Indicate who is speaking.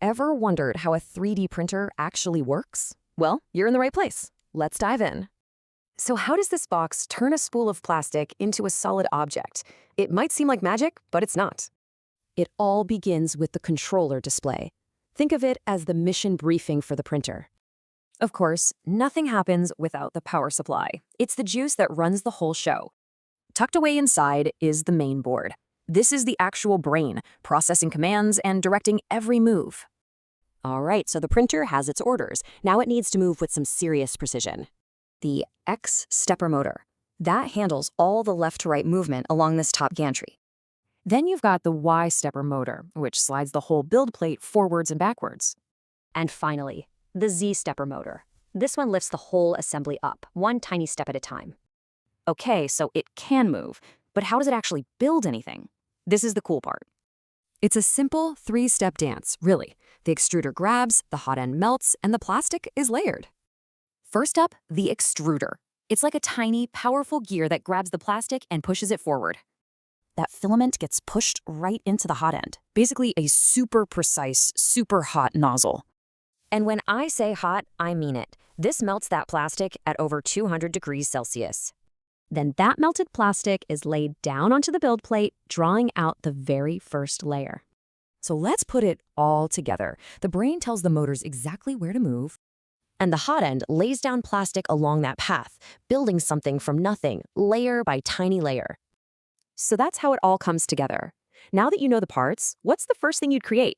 Speaker 1: Ever wondered how a 3D printer actually works? Well, you're in the right place. Let's dive in. So how does this box turn a spool of plastic into a solid object? It might seem like magic, but it's not. It all begins with the controller display. Think of it as the mission briefing for the printer. Of course, nothing happens without the power supply. It's the juice that runs the whole show. Tucked away inside is the main board. This is the actual brain, processing commands and directing every move. All right, so the printer has its orders. Now it needs to move with some serious precision. The X stepper motor. That handles all the left-to-right movement along this top gantry. Then you've got the Y stepper motor, which slides the whole build plate forwards and backwards. And finally, the Z stepper motor. This one lifts the whole assembly up, one tiny step at a time. Okay, so it can move, but how does it actually build anything? This is the cool part. It's a simple 3-step dance, really. The extruder grabs, the hot end melts, and the plastic is layered. First up, the extruder. It's like a tiny, powerful gear that grabs the plastic and pushes it forward. That filament gets pushed right into the hot end, basically a super precise, super hot nozzle. And when I say hot, I mean it. This melts that plastic at over 200 degrees Celsius. Then that melted plastic is laid down onto the build plate, drawing out the very first layer. So let's put it all together. The brain tells the motors exactly where to move, and the hot end lays down plastic along that path, building something from nothing, layer by tiny layer. So that's how it all comes together. Now that you know the parts, what's the first thing you'd create?